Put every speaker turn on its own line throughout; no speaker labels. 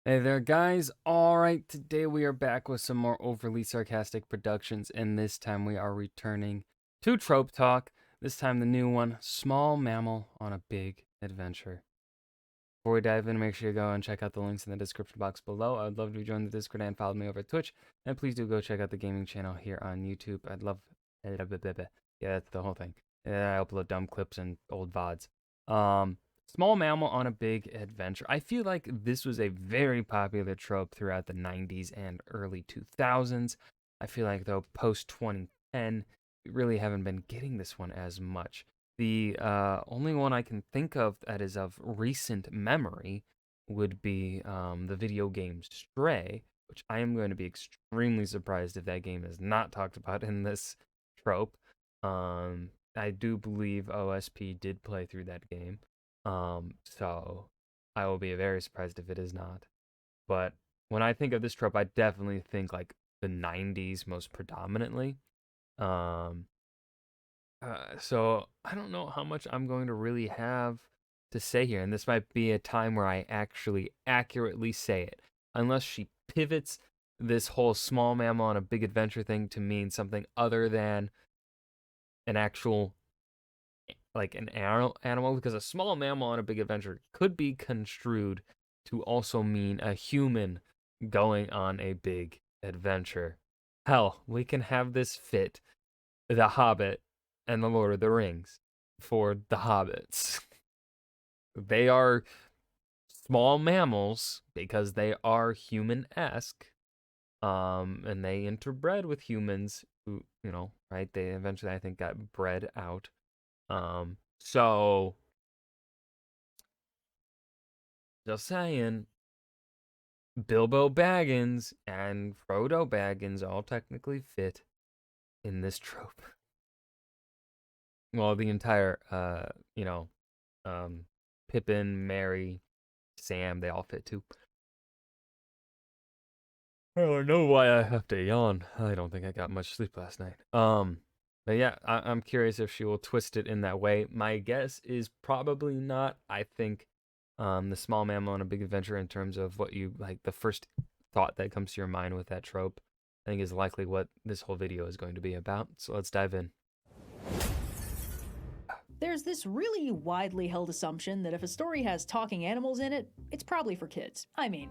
Hey there, guys. All right, today we are back with some more overly sarcastic productions, and this time we are returning to Trope Talk. This time, the new one, Small Mammal on a Big Adventure. Before we dive in, make sure you go and check out the links in the description box below. I'd love to join the Discord and follow me over at Twitch, and please do go check out the gaming channel here on YouTube. I'd love, yeah, that's the whole thing. Yeah, I upload dumb clips and old VODs. Um, Small Mammal on a Big Adventure. I feel like this was a very popular trope throughout the 90s and early 2000s. I feel like, though, post 2010, we really haven't been getting this one as much. The only one I can think of that is of recent memory would be the video game Stray, which I am going to be extremely surprised if that game is not talked about in this trope. I do believe OSP did play through that game. So I will be very surprised if it is not. But when I think of this trope, I definitely think like the 90s most predominantly. Um, so I don't know how much I'm going to really have to say here, and this might be a time where I actually accurately say it, unless she pivots this whole small mammal on a big adventure thing to mean something other than an actual like an animal, because a small mammal on a big adventure could be construed to also mean a human going on a big adventure. Hell, we can have this fit The Hobbit and The Lord of the Rings for the hobbits. They are small mammals because they are human-esque, and they interbred with humans who, right? They eventually, I think, got bred out. So just saying, Bilbo Baggins and Frodo Baggins all technically fit in this trope. Well, the entire, um, Pippin, Merry, Sam, they all fit too. I don't know why I have to yawn. I don't think I got much sleep last night. But yeah, I'm curious if she will twist it in that way. My guess is probably not. I think, the small mammal on a big adventure, in terms of what you like, the first thought that comes to your mind with that trope, I think is likely what this whole video is going to be about. So let's dive in.
There's this really widely held assumption that if a story has talking animals in it, it's probably for kids. I mean,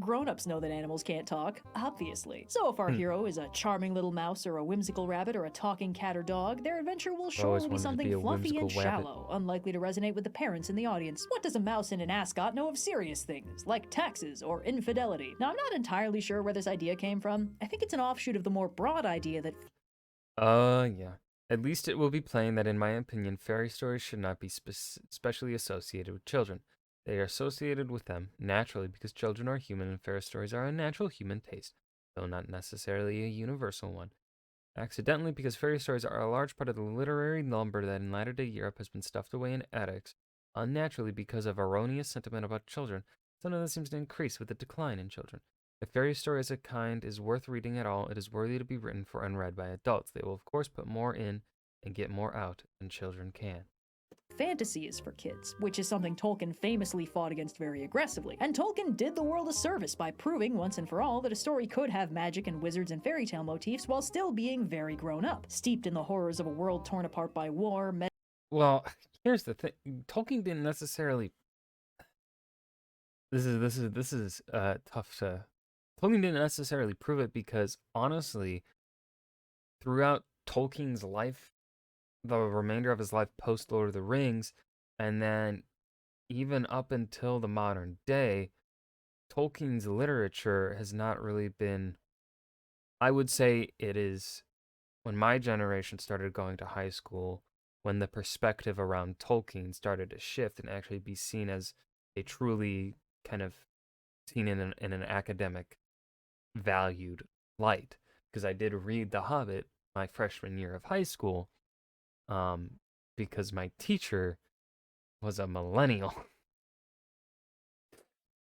grown-ups know that animals can't talk, obviously. So if our
Hmm.
hero is a charming little mouse or a whimsical rabbit or a talking cat or dog, their adventure will
I've always
surely be
wanted to be
something
a
fluffy and
whimsical rabbit.
shallow, unlikely to resonate with the parents in the audience. What does a mouse and an ascot know of serious things, like taxes or infidelity? Now, I'm not entirely sure where this idea came from. I think it's an offshoot of the more broad idea that
Yeah. At least it will be plain that, in my opinion, fairy stories should not be specially associated with children. They are associated with them naturally because children are human and fairy stories are a natural human taste, though not necessarily a universal one. Accidentally, because fairy stories are a large part of the literary lumber that in latter day Europe has been stuffed away in attics. Unnaturally, because of erroneous sentiment about children, some of this seems to increase with the decline in children. If fairy story as a kind is worth reading at all, it is worthy to be written for and read by adults. They will, of course, put more in and get more out than children can.
fantasy is for kids, which is something Tolkien famously fought against very aggressively. And Tolkien did the world a service by proving once and for all that a story could have magic and wizards and fairy tale motifs while still being very grown up, steeped in the horrors of a world torn apart by war.
Well, here's the thing: Tolkien didn't necessarily. This is tough to. Tolkien didn't necessarily prove it because honestly, throughout Tolkien's life, the remainder of his life post Lord of the Rings, and then even up until the modern day, Tolkien's literature has not really been. I would say it is when my generation started going to high school, when the perspective around Tolkien started to shift and actually be seen as a truly kind of seen in an academic valued light. Because I did read The Hobbit my freshman year of high school, um, because my teacher was a millennial.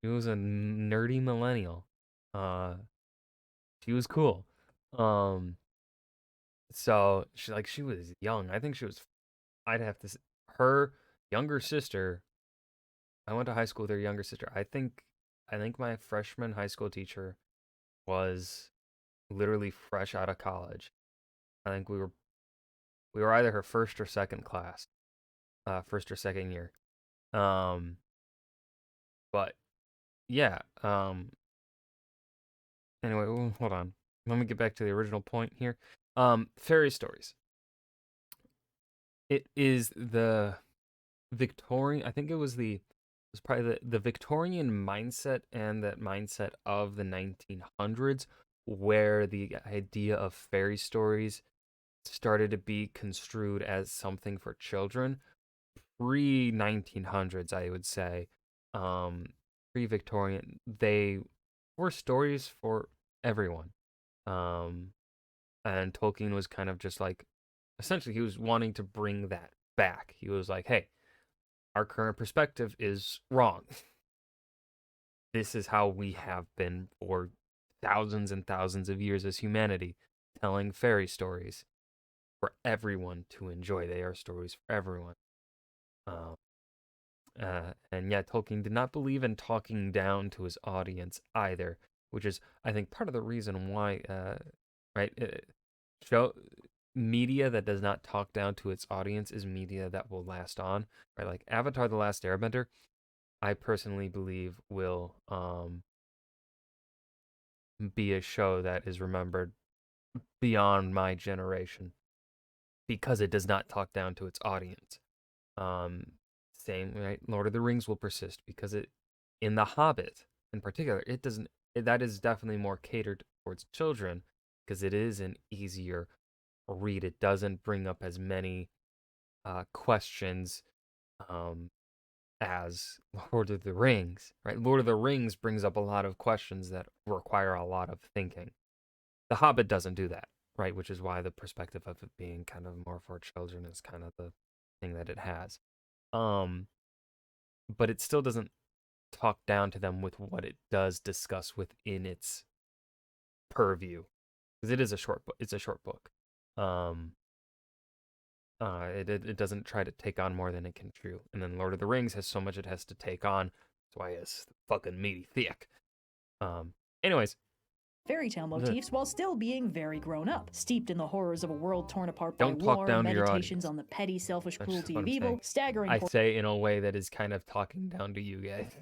She was a nerdy millennial. Uh, she was cool. Um, so she was young. I think she was. I'd have to. Her younger sister. I went to high school with her younger sister. I think I think my freshman high school teacher was literally fresh out of college. I think we were either her first or second class, first or second year. Um, but yeah. Anyway, hold on. Let me get back to the original point here. Fairy stories. It is the Victorian. I think it was probably the Victorian mindset and that mindset of the 1900s, where the idea of fairy stories started to be construed as something for children. Pre 1900s, I would say, um, pre Victorian, they were stories for everyone. Um, and Tolkien was kind of just like, essentially, he was wanting to bring that back. He was like, hey, our current perspective is wrong. This is how we have been for thousands and thousands of years as humanity, telling fairy stories for everyone to enjoy. They are stories for everyone. Um, and yet Tolkien did not believe in talking down to his audience either, which is, I think, part of the reason why, right, show media that does not talk down to its audience is media that will last on, right? Like Avatar: The Last Airbender, I personally believe will be a show that is remembered beyond my generation because it does not talk down to its audience. Um, Same, right? Lord of the Rings will persist because in The Hobbit, in particular, it doesn't. That is definitely more catered towards children because it is an easier read. It doesn't bring up as many questions um, as Lord of the Rings, right? Lord of the Rings brings up a lot of questions that require a lot of thinking. The Hobbit doesn't do that, right? Which is why the perspective of it being kind of more for children is kind of the thing that it has. Um, but it still doesn't talk down to them with what it does discuss within its purview, because it is a short book. It's a short book. Um, it doesn't try to take on more than it can chew. And then Lord of the Rings has so much it has to take on. That's why it's fucking meaty thick. Um, Anyways,
fairy tale motifs while still being very grown up, steeped in the horrors of a world torn apart by
don't talk
war,
down to your
meditations
audience.
on the petty, selfish
That's just
cruelty
what
of
I'm
evil,
saying.
staggering
I say in a way that is kind of talking down to you guys.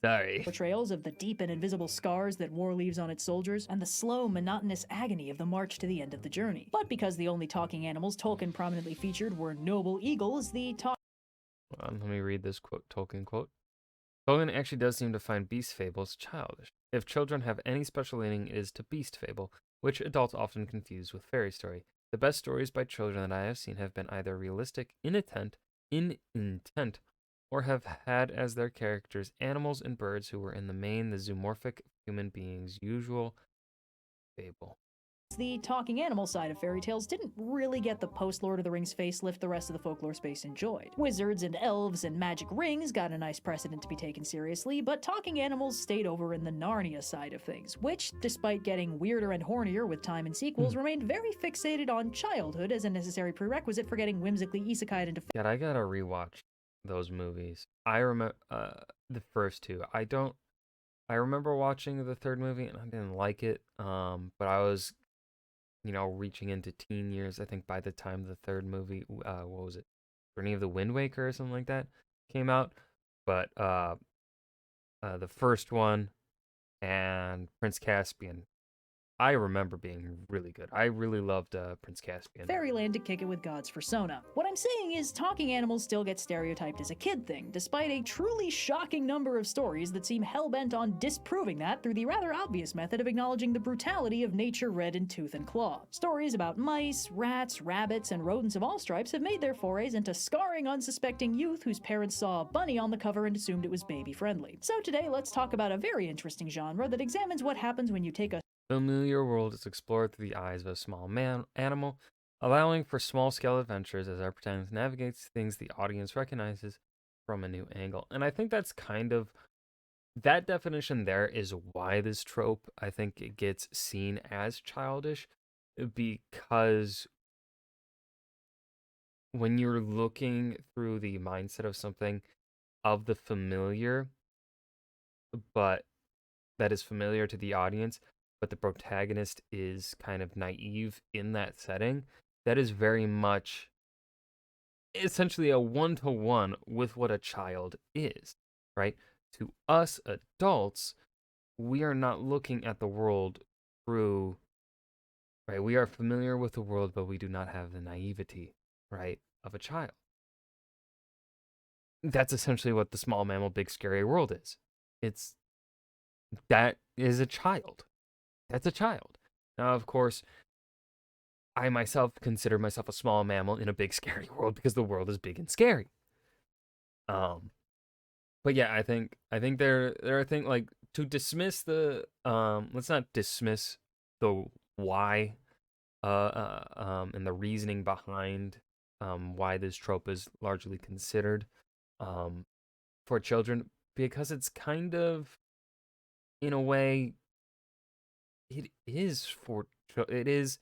Sorry.
portrayals of the deep and invisible scars that war leaves on its soldiers, and the slow, monotonous agony of the march to the end of the journey. But because the only talking animals Tolkien prominently featured were noble eagles, the
Let me read this Tolkien quote. Tolkien actually does seem to find beast fables childish. If children have any special meaning, it is to beast fable, which adults often confuse with fairy story. The best stories by children that I have seen have been either realistic in intent, or have had as their characters animals and birds who were in the main the zoomorphic human beings' usual fable.
the talking animal side of fairy tales didn't really get the post Lord of the Rings facelift the rest of the folklore space enjoyed. Wizards and elves and magic rings got a nice precedent to be taken seriously, but talking animals stayed over in the Narnia side of things, which, despite getting weirder and hornier with time and sequels, remained very fixated on childhood as a necessary prerequisite for getting whimsically isekai'd into
God, I gotta rewatch those movies. I remember the first two. I remember watching the third movie and I didn't like it. But I was, reaching into teen years. I think by the time the third movie, what was it, Journey of the Wind Waker or something like that, came out. But the first one and Prince Caspian, I remember being really good. I really loved Prince Caspian.
Fairyland to kick it with God's persona. What I'm saying is, talking animals still get stereotyped as a kid thing, despite a truly shocking number of stories that seem hell-bent on disproving that through the rather obvious method of acknowledging the brutality of nature red in tooth and claw. Stories about mice, rats, rabbits, and rodents of all stripes have made their forays into scarring unsuspecting youth whose parents saw a bunny on the cover and assumed it was baby-friendly. So today, let's talk about a very interesting genre that examines what happens when you take a
Familiar world is explored through the eyes of a small animal, allowing for small-scale adventures as our protagonist navigates things the audience recognizes from a new angle. And I think that's kind of that definition there is why this trope, I think it gets seen as childish, because when you're looking through the mindset of something of the familiar, but that is familiar to the audience, but the protagonist is kind of naive in that setting, that is very much essentially a one-to-one with what a child is, right? To us adults, we are not looking at the world through, right? We are familiar with the world, but we do not have the naivety, right, of a child. That's essentially what the Small Mammal, Big Scary World is. It's that is a child. That's a child. Now, of course, I myself consider myself a small mammal in a big scary world because the world is big and scary. Um, but yeah, I think there are things like to dismiss the let's not dismiss the why and the reasoning behind why this trope is largely considered um for children, because it's kind of, in a way, it is it is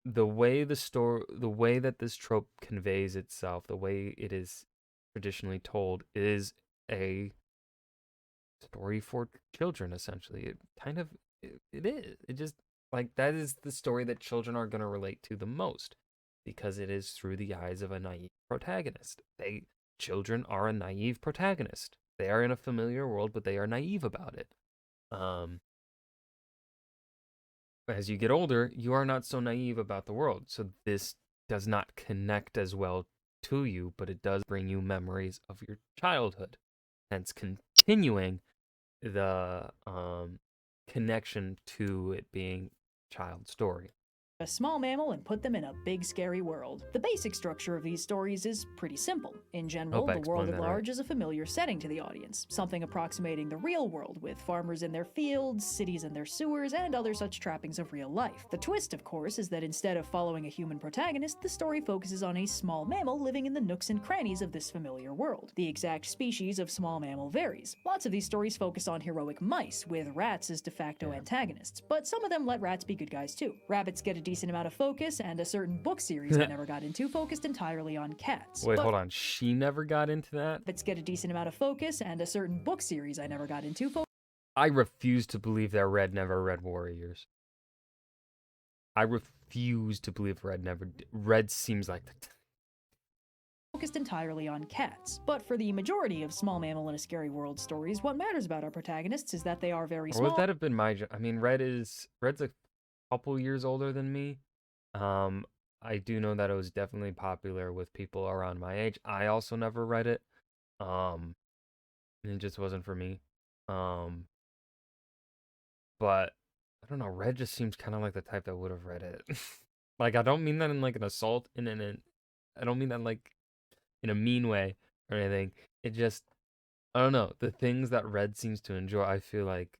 the way that this trope conveys itself, the way it is traditionally told, is a story for children. Essentially, it kind of it is. It just, like, that is the story that children are going to relate to the most, because it is through the eyes of a naive protagonist. Children are a naive protagonist. They are in a familiar world, but they are naive about it. Um, as you get older, you are not so naive about the world. So this does not connect as well to you, but it does bring you memories of your childhood. Hence, continuing the connection to it being a child story.
A small mammal and put them in a big scary world. The basic structure of these stories is pretty simple. In general,
Hope I
the world
explained
at
that right.
large is a familiar setting to the audience, something approximating the real world, with farmers in their fields, cities in their sewers, and other such trappings of real life. The twist, of course, is that instead of following a human protagonist, the story focuses on a small mammal living in the nooks and crannies of this familiar world. The exact species of small mammal varies. Lots of these stories focus on heroic mice, with rats as de facto antagonists, but some of them let rats be good guys too. Rabbits get a decent amount of focus, and a certain book series I never got into focused entirely on cats.
Wait, hold on. She never got into that?
Rabbits get a decent amount of focus, and a certain book series I never got into
I refuse to believe that Red never read Warriors. I refuse to believe Red never did. Red seems like the
focused entirely on cats. But for the majority of Small Mammal in a Scary World stories, what matters about our protagonists is that they are very
Or
small.
would that have been I mean, Red's a couple years older than me. I do know that it was definitely popular with people around my age. I also never read it. And it just wasn't for me. But I don't know, Red just seems kind of like the type that would have read it. Like, I don't mean that in like an assault, I don't mean that like in a mean way or anything. It just, I don't know, the things that Red seems to enjoy, I feel like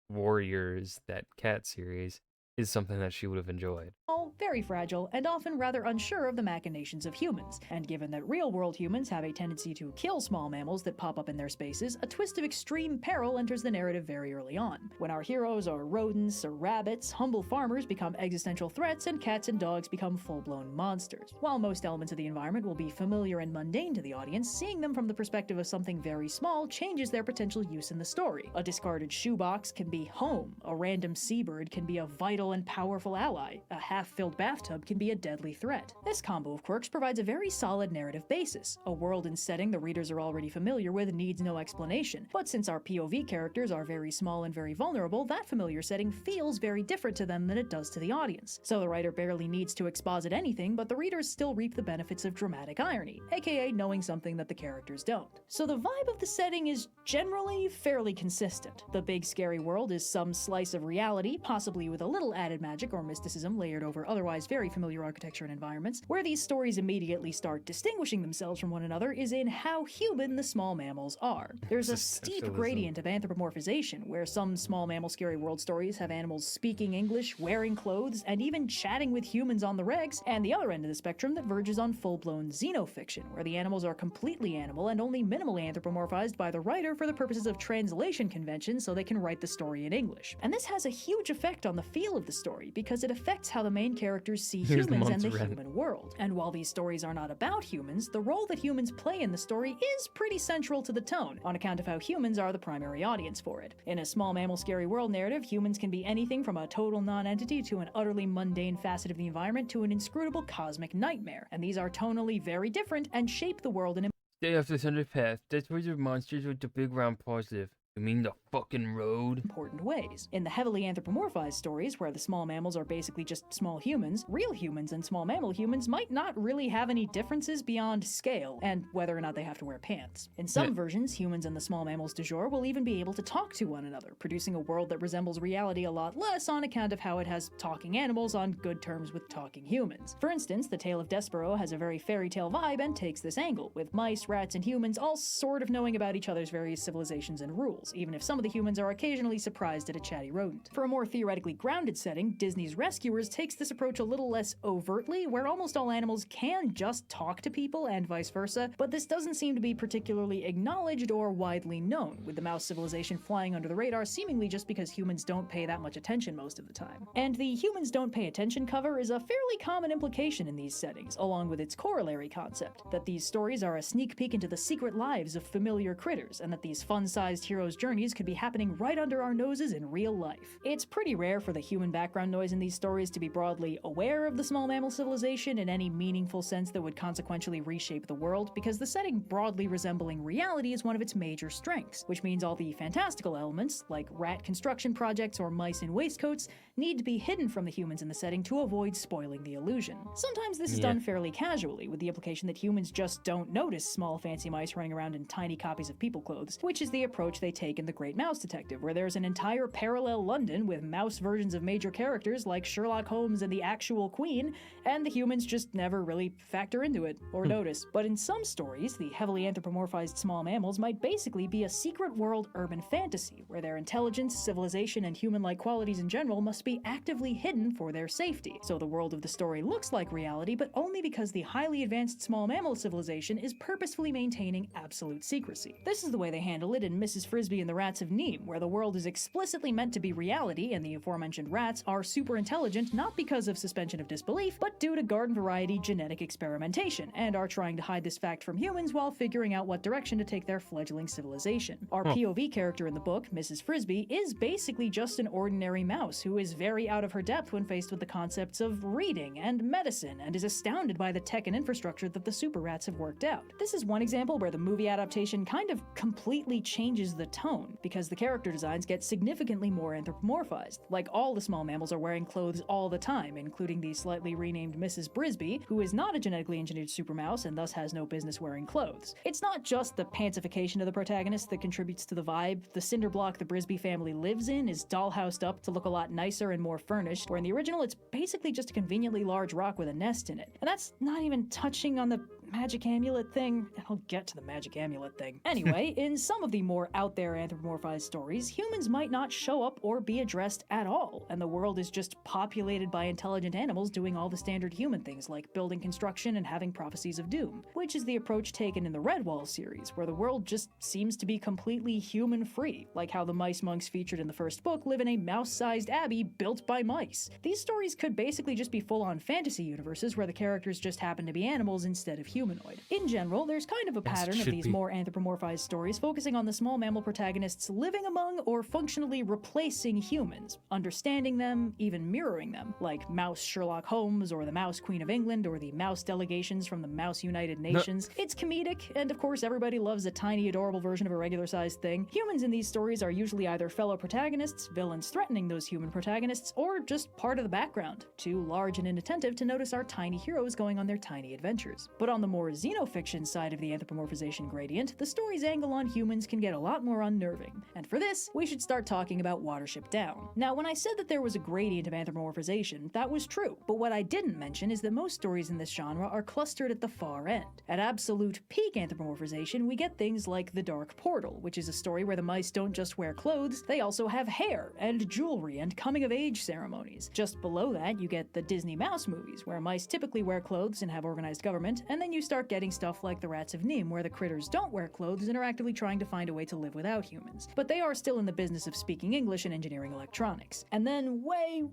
Warriors, that cat series, is something that she would have enjoyed.
Very fragile, and often rather unsure of the machinations of humans. And given that real-world humans have a tendency to kill small mammals that pop up in their spaces, a twist of extreme peril enters the narrative very early on. When our heroes are rodents or rabbits, humble farmers become existential threats, and cats and dogs become full-blown monsters. While most elements of the environment will be familiar and mundane to the audience, seeing them from the perspective of something very small changes their potential use in the story. A discarded shoebox can be home, a random seabird can be a vital and powerful ally, a half-filled bathtub can be a deadly threat. This combo of quirks provides a very solid narrative basis. A world and setting the readers are already familiar with needs no explanation, but since our POV characters are very small and very vulnerable, that familiar setting feels very different to them than it does to the audience. So the writer barely needs to exposit anything, but the readers still reap the benefits of dramatic irony, aka knowing something that the characters don't. So the vibe of the setting is generally fairly consistent. The big scary world is some slice of reality, possibly with a little added magic or mysticism layered over otherwise very familiar architecture and environments. Where these stories immediately start distinguishing themselves from one another is in how human the small mammals are. There's a steep gradient of anthropomorphization, where some small mammal scary world stories have animals speaking English, wearing clothes, and even chatting with humans on the regs, and the other end of the spectrum that verges on full-blown xenofiction, where the animals are completely animal and only minimally anthropomorphized by the writer for the purposes of translation convention so they can write the story in English. And this has a huge effect on the feel of of the story because it affects how the main characters see
Here's the
humans and the
month's rent.
human world. And while these stories are not about humans, the role that humans play in the story is pretty central to the tone, on account of how humans are the primary audience for it. In a small mammal scary world narrative, humans can be anything from a total non-entity to an utterly mundane facet of the environment to an inscrutable cosmic nightmare, and these are tonally very different and shape the world in
Stay off the center path. That's where the monsters with the big round paws live. You mean the fucking road?
important ways. In the heavily anthropomorphized stories, where the small mammals are basically just small humans, real humans and small mammal humans might not really have any differences beyond scale and whether or not they have to wear pants. In some versions, humans and the small mammals du jour will even be able to talk to one another, producing a world that resembles reality a lot less on account of how it has talking animals on good terms with talking humans. For instance, the Tale of Despero has a very fairy tale vibe and takes this angle, with mice, rats, and humans all sort of knowing about each other's various civilizations and rules, even if some of the humans are occasionally surprised at a chatty rodent. For a more theoretically grounded setting, Disney's Rescuers takes this approach a little less overtly, where almost all animals can just talk to people and vice versa, but this doesn't seem to be particularly acknowledged or widely known, with the mouse civilization flying under the radar seemingly just because humans don't pay that much attention most of the time. And the humans don't pay attention cover is a fairly common implication in these settings, along with its corollary concept, that these stories are a sneak peek into the secret lives of familiar critters, and that these fun-sized heroes' journeys could be happening right under our noses in real life. It's pretty rare for the human background noise in these stories to be broadly aware of the small mammal civilization in any meaningful sense that would consequentially reshape the world, because the setting broadly resembling reality is one of its major strengths, which means all the fantastical elements, like rat construction projects or mice in waistcoats, need to be hidden from the humans in the setting to avoid spoiling the illusion. Sometimes this is done fairly casually, with the implication that humans just don't notice small fancy mice running around in tiny copies of people clothes, which is the approach they take in The Great Mouse Detective, where there's an entire parallel London with mouse versions of major characters like Sherlock Holmes and the actual Queen, and the humans just never really factor into it or notice. But in some stories, the heavily anthropomorphized small mammals might basically be a secret world urban fantasy, where their intelligence, civilization, and human-like qualities in general must be actively hidden for their safety. So the world of the story looks like reality, but only because the highly advanced small mammal civilization is purposefully maintaining absolute secrecy. This is the way they handle it in Mrs. Frisbee and the Rats of Neem, where the world is explicitly meant to be reality, and the aforementioned rats are super intelligent not because of suspension of disbelief, but due to garden variety genetic experimentation, and are trying to hide this fact from humans while figuring out what direction to take their fledgling civilization. Our POV character in the book, Mrs. Frisbee, is basically just an ordinary mouse who is very out of her depth when faced with the concepts of reading and medicine, and is astounded by the tech and infrastructure that the super rats have worked out. This is one example where the movie adaptation kind of completely changes the tone, because the character designs get significantly more anthropomorphized. Like, all the small mammals are wearing clothes all the time, including the slightly renamed Mrs. Brisby, who is not a genetically engineered super mouse and thus has no business wearing clothes. It's not just the pantsification of the protagonist that contributes to the vibe. The cinder block the Brisby family lives in is dollhoused up to look a lot nicer and more furnished, where in the original it's basically just a conveniently large rock with a nest in it. And that's not even touching on the magic amulet thing. I'll get to the magic amulet thing. Anyway, in some of the more out there anthropomorphized stories, humans might not show up or be addressed at all, and the world is just populated by intelligent animals doing all the standard human things like building construction and having prophecies of doom, which is the approach taken in the Redwall series, where the world just seems to be completely human-free, like how the mice monks featured in the first book live in a mouse-sized abbey built by mice. These stories could basically just be full-on fantasy universes where the characters just happen to be animals instead of humanoid. In general, there's kind of a pattern of these more anthropomorphized stories focusing on the small mammal protagonists living among or functionally replacing humans, understanding them, even mirroring them, like Mouse Sherlock Holmes or the Mouse Queen of England or the Mouse delegations from the Mouse United Nations. It's comedic, and of course everybody loves a tiny adorable version of a regular-sized thing. Humans in these stories are usually either fellow protagonists, villains threatening those human protagonists, or just part of the background, too large and inattentive to notice our tiny heroes going on their tiny adventures. But on the more xenofiction side of the anthropomorphization gradient, the story's angle on humans can get a lot more unnerving. And for this, we should start talking about Watership Down. Now, when I said that there was a gradient of anthropomorphization, that was true, but what I didn't mention is that most stories in this genre are clustered at the far end. At absolute peak anthropomorphization, we get things like The Dark Portal, which is a story where the mice don't just wear clothes, they also have hair, and jewelry, and coming-of-age ceremonies. Just below that, you get the Disney Mouse movies, where mice typically wear clothes and have organized government, and then you you start getting stuff like the Rats of Nim, where the critters don't wear clothes and are actively trying to find a way to live without humans. But they are still in the business of speaking English and engineering electronics. And then way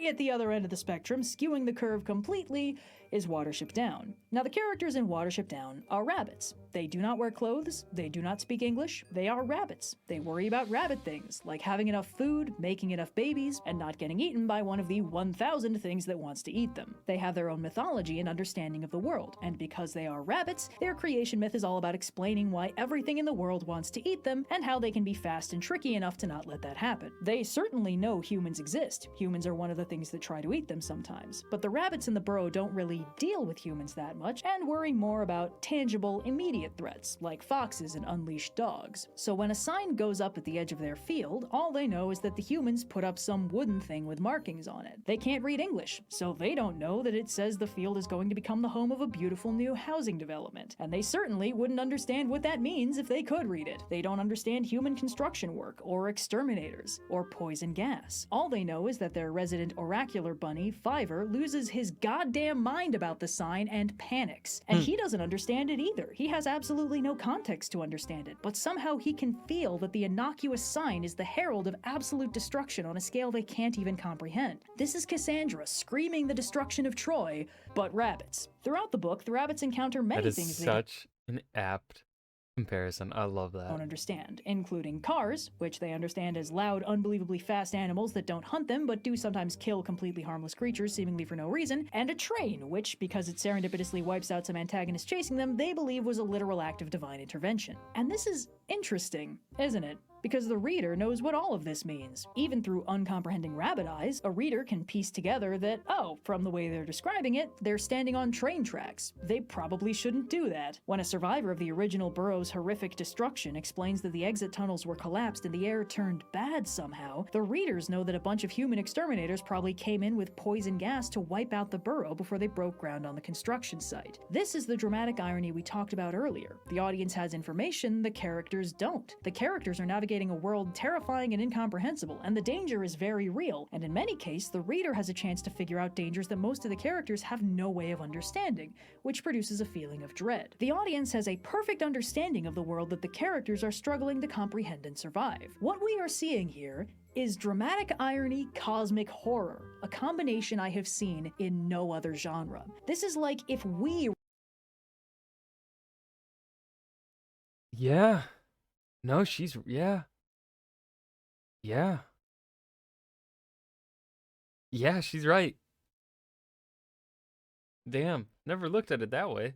at the other end of the spectrum, skewing the curve completely, is Watership Down. Now, the characters in Watership Down are rabbits. They do not wear clothes, they do not speak English, they are rabbits. They worry about rabbit things, like having enough food, making enough babies, and not getting eaten by one of the 1,000 things that wants to eat them. They have their own mythology and understanding of the world, and because they are rabbits, their creation myth is all about explaining why everything in the world wants to eat them, and how they can be fast and tricky enough to not let that happen. They certainly know humans exist. Humans are one of the things that try to eat them sometimes, but the rabbits in the burrow don't really deal with humans that much, and worry more about tangible, immediate threats, like foxes and unleashed dogs. So when a sign goes up at the edge of their field, all they know is that the humans put up some wooden thing with markings on it. They can't read English, so they don't know that it says the field is going to become the home of a beautiful new housing development. And they certainly wouldn't understand what that means if they could read it. They don't understand human construction work, or exterminators, or poison gas. All they know is that their resident oracular bunny, Fiver, loses his goddamn mind about the sign and panics. And he doesn't understand it either. He has absolutely no context to understand it, but somehow he can feel that the innocuous sign is the herald of absolute destruction on a scale they can't even comprehend. This is Cassandra screaming the destruction of Troy, but rabbits. Throughout the book, the rabbits encounter many
That is
things
such an apt comparison. I love that.
don't understand, including cars, which they understand as loud, unbelievably fast animals that don't hunt them, but do sometimes kill completely harmless creatures seemingly for no reason, and a train, which, because it serendipitously wipes out some antagonists chasing them, they believe was a literal act of divine intervention. And this is interesting, isn't it? Because the reader knows what all of this means. Even through uncomprehending rabbit eyes, a reader can piece together that, oh, from the way they're describing it, they're standing on train tracks. They probably shouldn't do that. When a survivor of the original burrow's horrific destruction explains that the exit tunnels were collapsed and the air turned bad somehow, the readers know that a bunch of human exterminators probably came in with poison gas to wipe out the burrow before they broke ground on the construction site. This is the dramatic irony we talked about earlier. The audience has information, the characters don't. The characters are navigating a world terrifying and incomprehensible, and the danger is very real, and in many cases, the reader has a chance to figure out dangers that most of the characters have no way of understanding, which produces a feeling of dread. The audience has a perfect understanding of the world that the characters are struggling to comprehend and survive. What we are seeing here is dramatic irony, cosmic horror, a combination I have seen in no other genre. This is like if we...
Yeah. No, she's yeah. Yeah. Yeah, she's right. Damn. Never looked at it that way.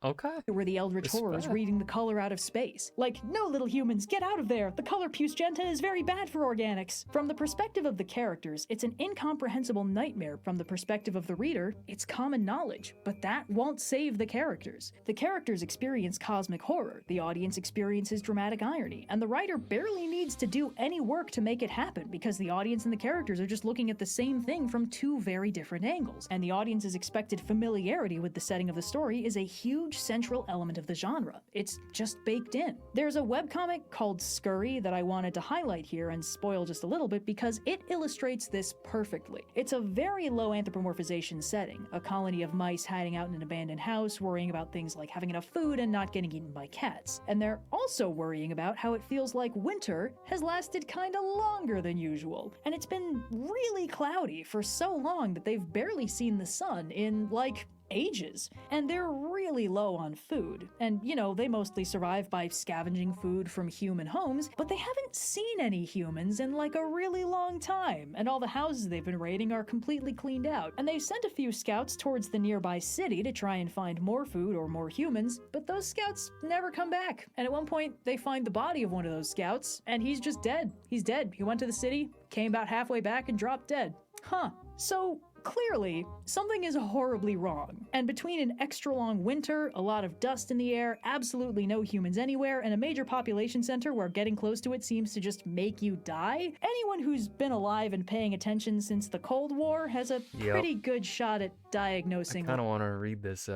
Okay.
were the eldritch horrors
Respect.
reading the color out of space. Like, no, little humans, get out of there! The color puce genta is very bad for organics! From the perspective of the characters, it's an incomprehensible nightmare. From the perspective of the reader, it's common knowledge. But that won't save the characters. The characters experience cosmic horror, the audience experiences dramatic irony, and the writer barely needs to do any work to make it happen, because the audience and the characters are just looking at the same thing from two very different angles, and the audience's expected familiarity with the setting of the story is a huge central element of the genre. It's just baked in. There's a webcomic called Scurry that I wanted to highlight here and spoil just a little bit because it illustrates this perfectly. It's a very low anthropomorphization setting, a colony of mice hiding out in an abandoned house, worrying about things like having enough food and not getting eaten by cats. And they're also worrying about how it feels like winter has lasted kinda longer than usual. And it's been really cloudy for so long that they've barely seen the sun in, like, ages, and they're really low on food. And, you know, they mostly survive by scavenging food from human homes, but they haven't seen any humans in like a really long time, and all the houses they've been raiding are completely cleaned out. And they've sent a few scouts towards the nearby city to try and find more food or more humans, but those scouts never come back. And at one point, they find the body of one of those scouts, and he's just dead. He's dead. He went to the city, came about halfway back, and dropped dead. Huh. So, clearly, something is horribly wrong. And between an extra long winter, a lot of dust in the air, absolutely no humans anywhere, and a major population center where getting close to it seems to just make you die, anyone who's been alive and paying attention since the Cold War has a pretty good shot at
I
diagnosing.
kind of want to read this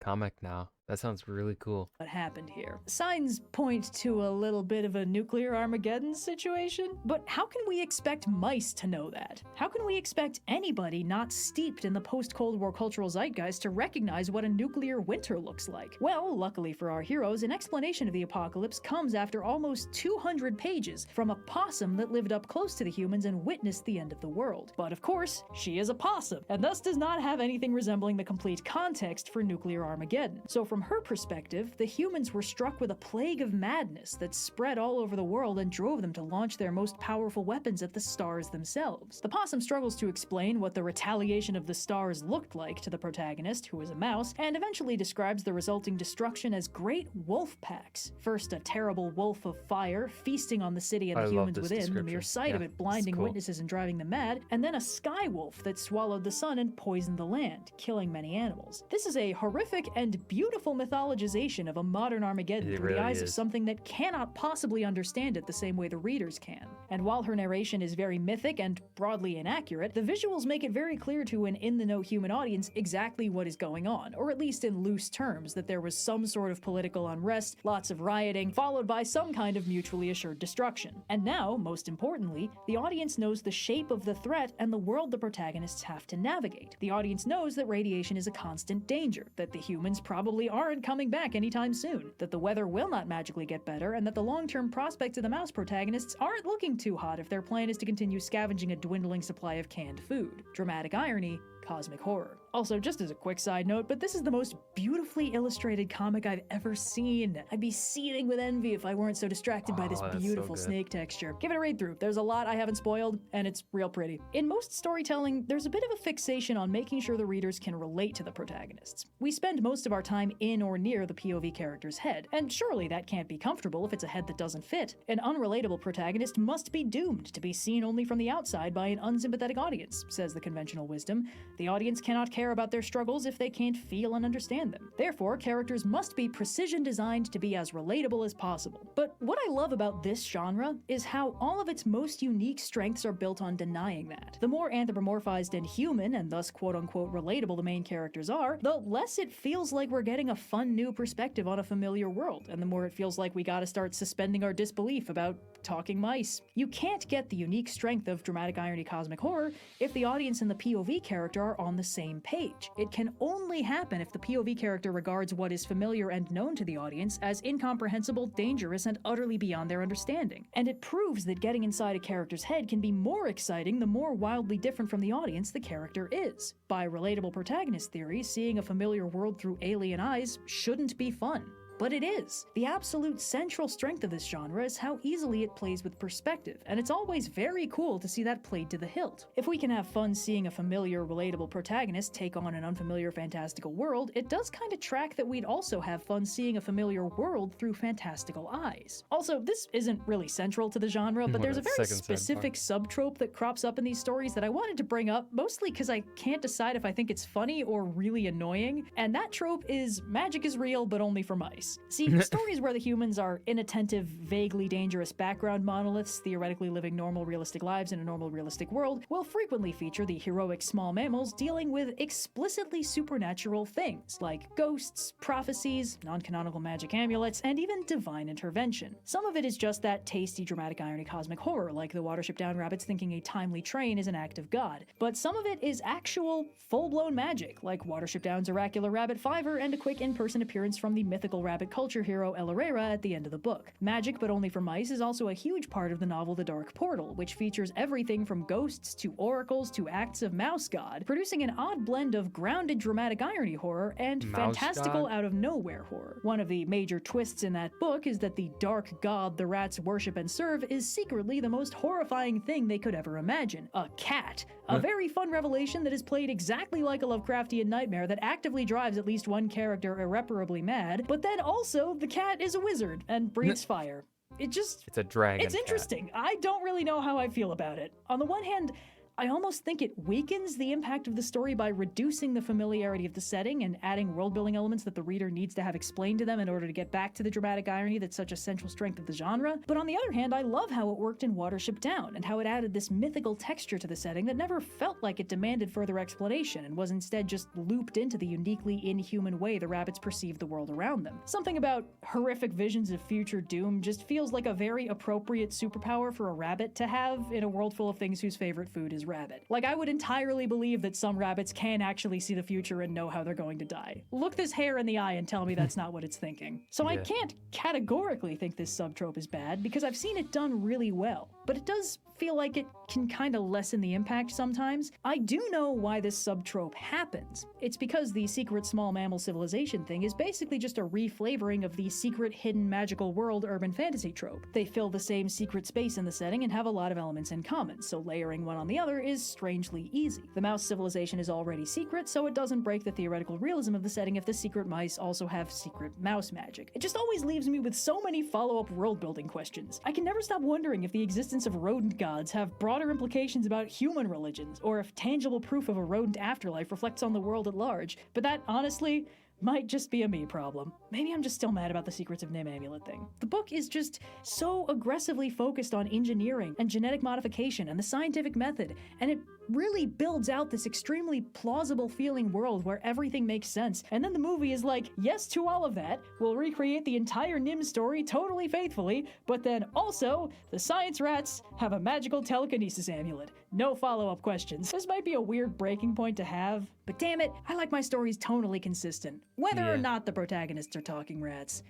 comic now. That sounds really cool.
What happened here. Signs point to a little bit of a nuclear Armageddon situation, but how can we expect mice to know that? How can we expect anybody not steeped in the post-Cold War cultural zeitgeist to recognize what a nuclear winter looks like? Well, luckily for our heroes, an explanation of the apocalypse comes after almost 200 pages from a possum that lived up close to the humans and witnessed the end of the world. But of course, she is a possum, and thus does not have anything resembling the complete context for nuclear Armageddon. So from her perspective, the humans were struck with a plague of madness that spread all over the world and drove them to launch their most powerful weapons at the stars themselves. The possum struggles to explain what the retaliation of the stars looked like to the protagonist, who is a mouse, and eventually describes the resulting destruction as great wolf packs. First, a terrible wolf of fire feasting on the city and the humans within, the mere sight of it blinding witnesses and driving them mad, and then a sky wolf that swallowed the sun and poisoned the land, killing many animals. This is a horrific and beautiful mythologization of a modern Armageddon through the eyes of something that cannot possibly understand it the same way the readers can. And while her narration is very mythic and broadly inaccurate, the visuals make it very clear to an in-the-know human audience exactly what is going on, or at least in loose terms, that there was some sort of political unrest, lots of rioting, followed by some kind of mutually assured destruction. And now, most importantly, the audience knows the shape of the threat and the world the protagonists have to navigate. The audience knows that radiation is a constant danger, that the humans probably aren't coming back anytime soon, that the weather will not magically get better, and that the long-term prospects of the mouse protagonists aren't looking too hot if their plan is to continue scavenging a dwindling supply of canned food. Dramatic irony, cosmic horror. Also, just as a quick side note, but this is the most beautifully illustrated comic I've ever seen. I'd be seething with envy if I weren't so distracted by this beautiful snake texture. Give it a read through. There's a lot I haven't spoiled, and it's real pretty. In most storytelling, there's a bit of a fixation on making sure the readers can relate to the protagonists. We spend most of our time in or near the POV character's head, and surely that can't be comfortable if it's a head that doesn't fit. An unrelatable protagonist must be doomed to be seen only from the outside by an unsympathetic audience, says the conventional wisdom. The audience cannot care about their struggles if they can't feel and understand them. Therefore, characters must be precision designed to be as relatable as possible. But what I love about this genre is how all of its most unique strengths are built on denying that. The more anthropomorphized and human, and thus quote-unquote relatable the main characters are, the less it feels like we're getting a fun new perspective on a familiar world, and the more it feels like we gotta start suspending our disbelief about talking mice. You can't get the unique strength of dramatic irony cosmic horror if the audience and the POV character are on the same page. It can only happen if the POV character regards what is familiar and known to the audience as incomprehensible, dangerous, and utterly beyond their understanding. And it proves that getting inside a character's head can be more exciting the more wildly different from the audience the character is. By relatable protagonist theory, seeing a familiar world through alien eyes shouldn't be fun. But it is. The absolute central strength of this genre is how easily it plays with perspective, and it's always very cool to see that played to the hilt. If we can have fun seeing a familiar, relatable protagonist take on an unfamiliar, fantastical world, it does kind of track that we'd also have fun seeing a familiar world through fantastical eyes. Also, this isn't really central to the genre, but there's a very specific subtrope that crops up in these stories that I wanted to bring up, mostly because I can't decide if I think it's funny or really annoying, and that trope is magic is real, but only for mice. See, stories where the humans are inattentive, vaguely dangerous background monoliths, theoretically living normal, realistic lives in a normal, realistic world, will frequently feature the heroic small mammals dealing with explicitly supernatural things, like ghosts, prophecies, non-canonical magic amulets, and even divine intervention. Some of it is just that tasty dramatic irony cosmic horror, like the Watership Down rabbits thinking a timely train is an act of God. But some of it is actual, full-blown magic, like Watership Down's oracular rabbit Fiver and a quick in-person appearance from the mythical rabbit culture hero El Herrera at the end of the book. Magic, but only for mice, is also a huge part of the novel The Dark Portal, which features everything from ghosts to oracles to acts of mouse god, producing an odd blend of grounded dramatic irony horror and fantastical out-of-nowhere horror. One of the major twists in that book is that the dark god the rats worship and serve is secretly the most horrifying thing they could ever imagine. A cat. A very fun revelation that is played exactly like a Lovecraftian nightmare that actively drives at least one character irreparably mad, but then also the cat is a wizard and breathes fire. It's a dragon. It's interesting. I don't really know how I feel about it. On the one hand, I almost think it weakens the impact of the story by reducing the familiarity of the setting and adding world-building elements that the reader needs to have explained to them in order to get back to the dramatic irony that's such a central strength of the genre. But on the other hand, I love how it worked in Watership Down, and how it added this mythical texture to the setting that never felt like it demanded further explanation, and was instead just looped into the uniquely inhuman way the rabbits perceived the world around them. Something about horrific visions of future doom just feels like a very appropriate superpower for a rabbit to have in a world full of things whose favorite food is rabbit. Like, I would entirely believe that some rabbits can actually see the future and know how they're going to die. Look this hare in the eye and tell me that's not what it's thinking. So I can't categorically think this subtrope is bad, because I've seen it done really well. But it does feel like it can kind of lessen the impact sometimes. I do know why this subtrope happens. It's because the secret small mammal civilization thing is basically just a reflavoring of the secret hidden magical world urban fantasy trope. They fill the same secret space in the setting and have a lot of elements in common, so layering one on the other is strangely easy. The mouse civilization is already secret, so it doesn't break the theoretical realism of the setting if the secret mice also have secret mouse magic. It just always leaves me with so many follow-up world-building questions. I can never stop wondering if the existence of rodent gods have broader implications about human religions, or if tangible proof of a rodent afterlife reflects on the world at large, but that, honestly, might just be a me problem. Maybe I'm just still mad about the Secrets of Nim amulet thing. The book is just so aggressively focused on engineering and genetic modification and the scientific method, and it really builds out this extremely plausible feeling world where everything makes sense. And then the movie is like, yes to all of that, we'll recreate the entire Nim story totally faithfully, but then also, the science rats have a magical telekinesis amulet. No follow-up questions. This might be a weird breaking point to have, but damn it, I like my stories tonally consistent, whether or not the protagonists are talking rats.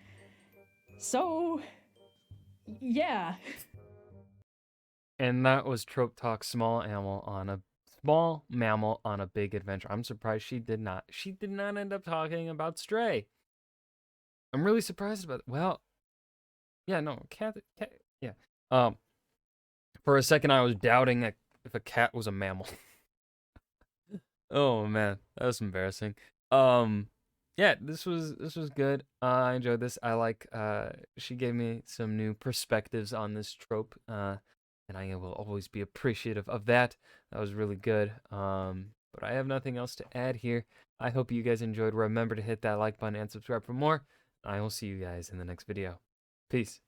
So, yeah.
And that was Trope Talk small mammal on a big adventure. I'm surprised she did not end up talking about Stray. I'm really surprised about it. Well, yeah, no, cat, yeah. For a second I was doubting if a cat was a mammal. Oh man, that was embarrassing. Yeah, this was good. I enjoyed this. I like she gave me some new perspectives on this trope. And I will always be appreciative of that. That was really good. But I have nothing else to add here. I hope you guys enjoyed. Remember to hit that like button and subscribe for more. I will see you guys in the next video. Peace.